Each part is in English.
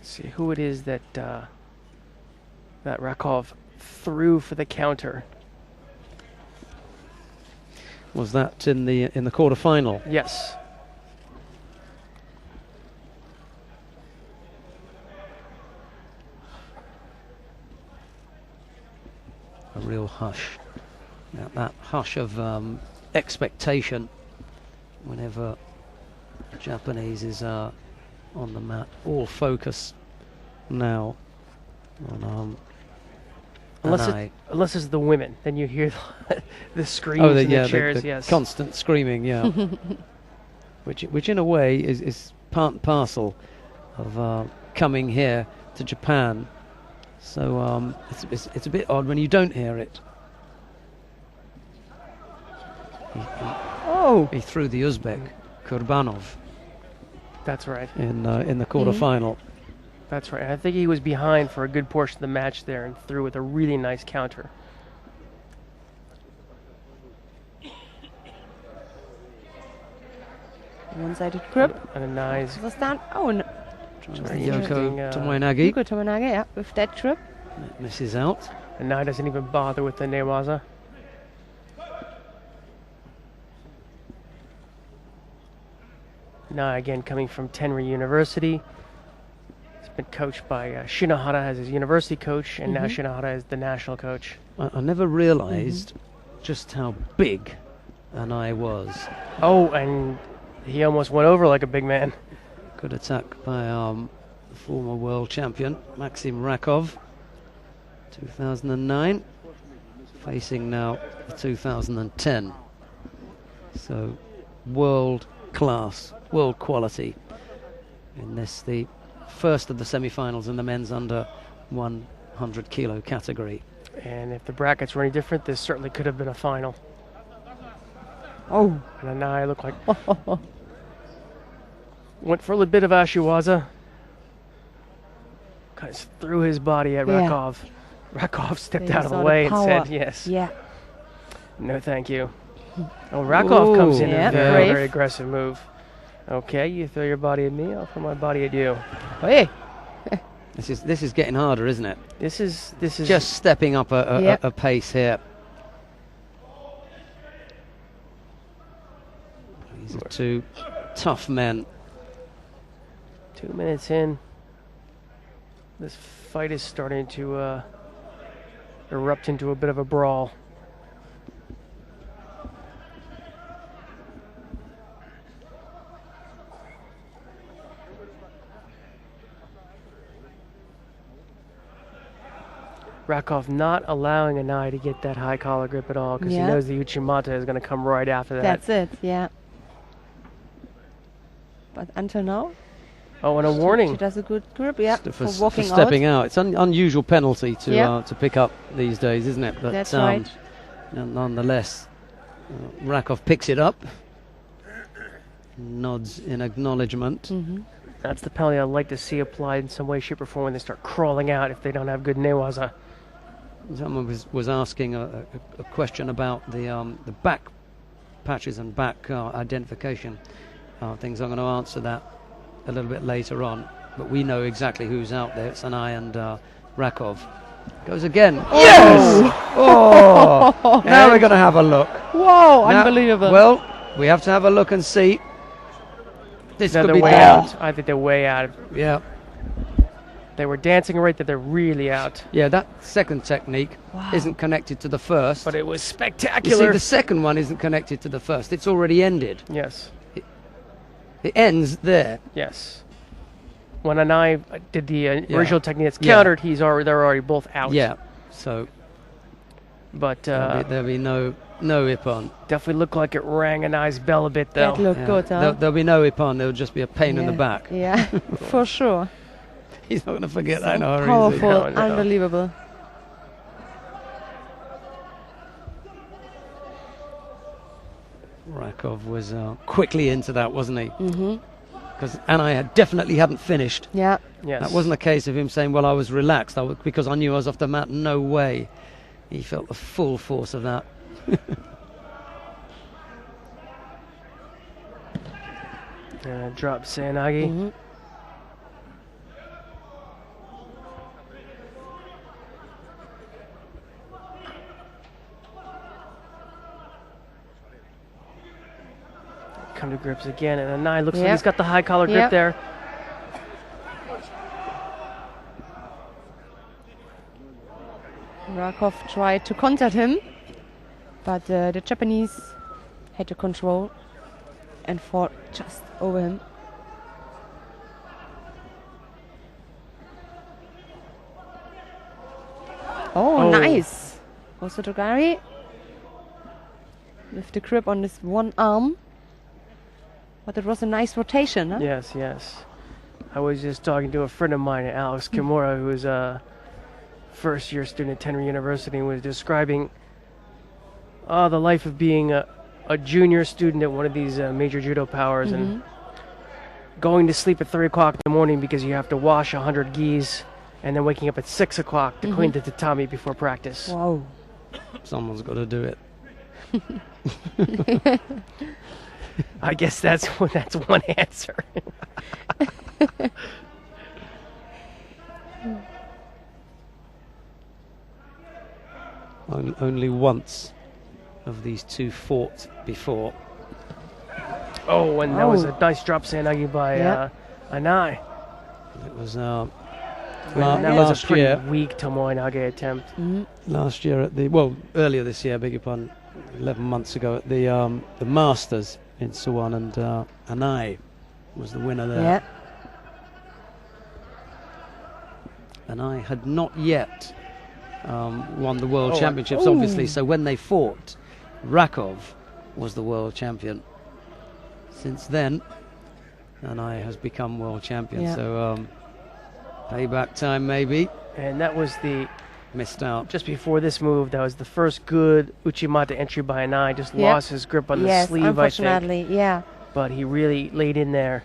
see who it is that that Rakov threw for the counter. Was that in the quarterfinal? Yes. A real hush. That hush of expectation whenever the Japanese is on the mat. All focus now on unless it's the women, then you hear the screams and the cheers. The yes, constant screaming. Yeah, which in a way is part and parcel of coming here to Japan. So it's a bit odd when you don't hear it. He threw the Uzbek Kurbanov. That's right. In the quarterfinal. That's right. I think he was behind for a good portion of the match there and threw with a really nice counter. One-sided grip. And a nice. Was that? Oh, no. Yoko Tomoenagi. Yoko Tomoenagi, yeah, with that grip. Misses out. And now doesn't even bother with the newaza. Now again coming from Tenri University. He's been coached by Shinohara as his university coach, and now Shinohara is the national coach. I never realized just how big Anai was. Oh, and he almost went over like a big man. Good attack by the former world champion, Maxim Rakov, 2009, facing now 2010. So world class, world quality in this, the first of the semi-finals in the men's under 100 kilo category. And if the brackets were any different, this certainly could have been a final. Oh. And Anai looked like went for a little bit of Ashiwaza. Kind of threw his body at Rakov. Rakov stepped out of the way and said yes. Yeah. No, thank you. Oh, Rakov comes in yeah, a very, very aggressive move. Okay, you throw your body at me, I'll throw my body at you. Hey. This is getting harder, isn't it? This is just stepping up a pace here. These are two tough men. 2 minutes in. This fight is starting to erupt into a bit of a brawl. Rakov not allowing Anai to get that high collar grip at all because he knows the Uchimata is going to come right after that. That's it, yeah. But until now... Oh, and a warning. She does a good grip, yeah, for walking stepping out. out. It's an unusual penalty to pick up these days, isn't it? But that's right. Nonetheless, Rakov picks it up, nods in acknowledgement. That's the penalty I'd like to see applied in some way, shape, or form when they start crawling out if they don't have good newaza. Someone was asking a question about the back patches and back identification things. I'm going to answer that a little bit later on, but we know exactly who's out there. It's Anai and Rakov. Goes again. Oh. Yes! Oh! Now we're going to have a look. Whoa, unbelievable. Well, we have to have a look and see. This could be way out. I think they're way out. Yeah. They were dancing right that they're really out. Yeah, that second technique isn't connected to the first. But it was spectacular. You see, the second one isn't connected to the first. It's already ended. Yes. It ends there. Yes. When Anai did the original technique that's countered, they're already both out. Yeah. So. But there'll be no ippon. Definitely looked like it rang Anai's bell a bit, though. That looked good, huh? There'll be no ippon. There'll just be a pain in the back. Yeah, for sure. He's not going to forget that. No, powerful, unbelievable. Rakov was quickly into that, wasn't he? Because Anai definitely hadn't finished. Yeah. Yes. That wasn't a case of him saying, well, I was relaxed because I knew I was off the mat. No way. He felt the full force of that. Drop Sanagi. come to grips again, and Anai looks like he's got the high collar grip there. Rakov tried to contact him, but the Japanese had the control and fought just over him. Oh, nice! Also Togari with the grip on this one arm. But it was a nice rotation, huh? Yes, yes. I was just talking to a friend of mine, Alex Kimura, who is a first-year student at Tenry University, and was describing the life of being a junior student at one of these major judo powers and going to sleep at 3 o'clock in the morning because you have to wash 100 gis, and then waking up at 6 o'clock to clean the tatami before practice. Wow. Someone's got to do it. I guess that's one answer. Only once of these two fought before. Oh, and that was a nice drop Sanagi by Anai. It was that was a pretty year. weak Tomoe Nage attempt. Last year earlier this year, beg your pardon, 11 months ago at the Masters in Suwon, and Anai was the winner there. Yeah. Anai had not yet won the World Championships, obviously, so when they fought, Rakov was the world champion. Since then, Anai has become world champion, so payback time maybe. And that was missed out. Just before this move, that was the first good Uchimata entry by Anai. Just lost his grip on the sleeve, unfortunately, I think. But he really laid in there.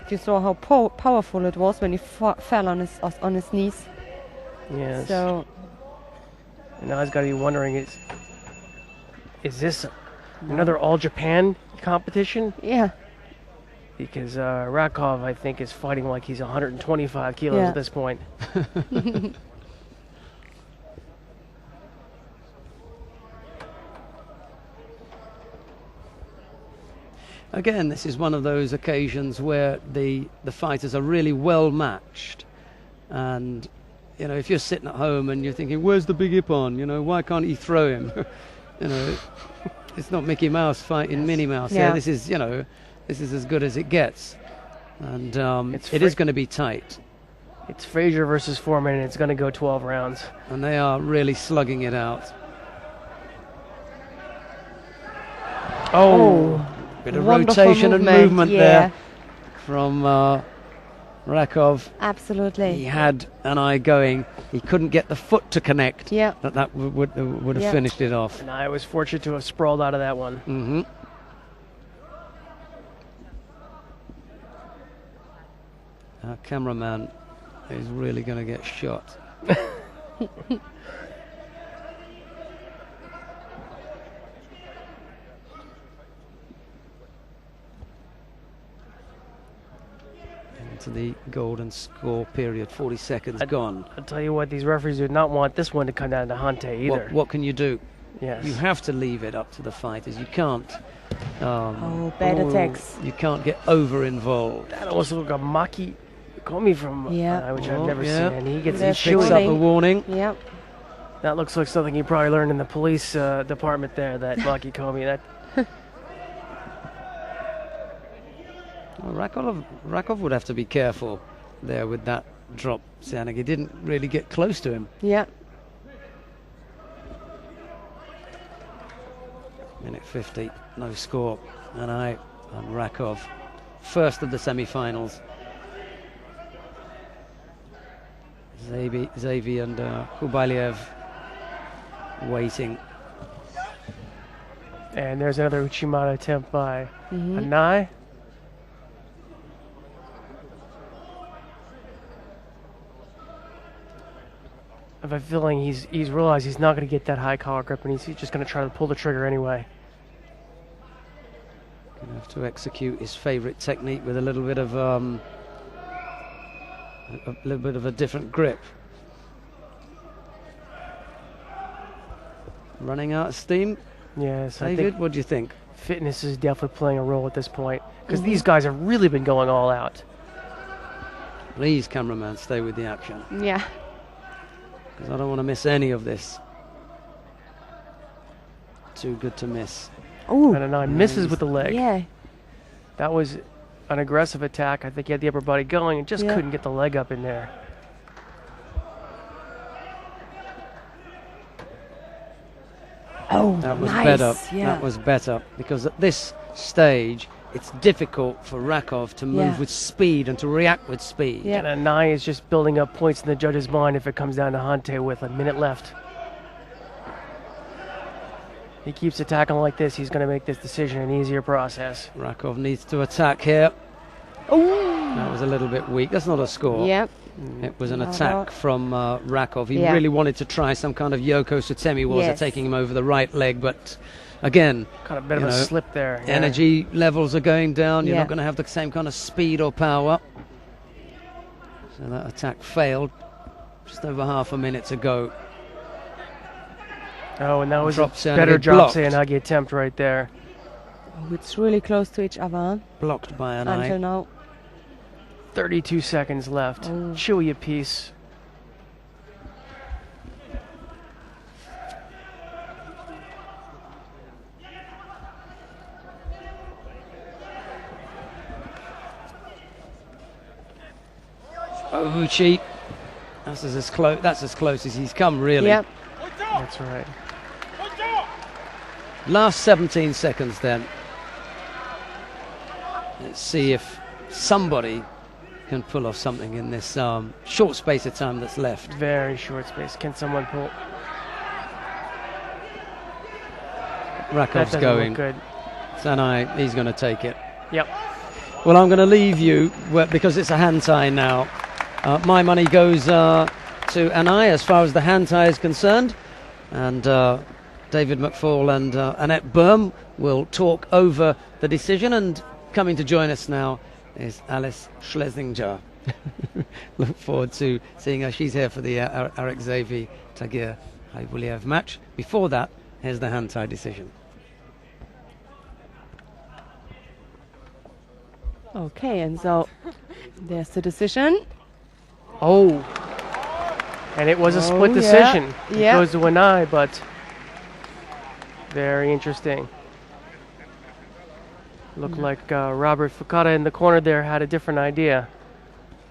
You saw how powerful it was when he fell on his knees. Yes. So and now he's got to be wondering, is this another All Japan competition? Yeah. Because Rakov, I think, is fighting like he's 125 kilos at this point. Again, this is one of those occasions where the fighters are really well matched, and you know, if you're sitting at home and you're thinking, "Where's the big Ippon? You know, why can't he throw him?" You know, it's not Mickey Mouse fighting Minnie Mouse. Yeah, this is as good as it gets, and it is going to be tight. It's Frazier versus Foreman, and it's going to go 12 rounds, and they are really slugging it out. Bit of rotation and movement there from Rakov. Absolutely. He had Anai going. He couldn't get the foot to connect. Yeah. That would have finished it off. And I was fortunate to have sprawled out of that one. Mm-hmm. Our cameraman is really going to get shot. To the golden score period, 40 seconds gone. I'll tell you what, these referees do not want this one to come down to Hante either. What can you do? Yes. You have to leave it up to the fighters. You can't. Bad attacks. You can't get over involved. That almost looked like a Maki Komi from which I've never seen, and he picks up a warning. Yep. That looks like something he probably learned in the police department there. That Maki Komi. That. Well, Rakov would have to be careful there with that drop. Sanagi didn't really get close to him. Yeah. Minute 50, no score. And Rakov, first of the semi-finals. Xavi and Kubaliev waiting. And there's another Uchimata attempt by Anai. I have a feeling he's realized he's not going to get that high collar grip, and he's just going to try to pull the trigger anyway. Going to have to execute his favorite technique with a little bit of a different grip. Running out of steam. Yes, I David, think what do you think? fitness is definitely playing a role at this point because these guys have really been going all out. Please, cameraman, stay with the action, Yeah. because I don't want to miss any of this. Too good to miss. Oh. And Anai misses with the leg. Yeah. That was an aggressive attack. I think he had the upper body going and just Yeah. couldn't get the leg up in there. Oh, That was nice. better. Yeah. That was better, because at this stage it's difficult for Rakov to move Yeah. with speed and to react with speed. Yeah. And Anai is just building up points in the judge's mind if it comes down to Hante with a minute left. He keeps attacking like this, he's going to make this decision an easier process. Rakov needs to attack here. Oh. That was a little bit weak. That's not a score. Yep. It was an Not attack out. from Rakov. He Yeah. really wanted to try some kind of Yoko Sutemi waza, Yes. taking him over the right leg, but again, Kind of a bit of You a know, slip there. yeah. energy levels are going down. You're Yeah. not going to have the same kind of speed or power. So that attack failed. Just over half a minute to go. Oh, and that was Drop a Seanagi better drop blocked. Seanagi attempt right there. Oh, it's really close to each other Blocked by an until eye. now. 32 seconds left. Oh. Chewy a piece. Uchi. That's as close as he's come, really. Yep. That's right. Last 17 seconds then. Let's see if somebody can pull off something in this short space of time that's left. Very short space. Can someone pull? That Rakov's doesn't going. look good. Sanai, he's going to take it. Yep. Well, I'm going to leave you because it's a hand tie now. My money goes to Anai as far as the hand tie is concerned. And David McFall and Annette Burm will talk over the decision. And coming to join us now is Alice Schlesinger. Look forward to seeing her. She's here for the Eric Xavier Tagir Haibuliev match. Before that, here's the hand tie decision. Okay, and so there's the decision. Oh. And it was a split Oh, decision. yeah. It Yeah. goes to Anai, but very interesting. Looked like Robert Fukada in the corner there had a different idea.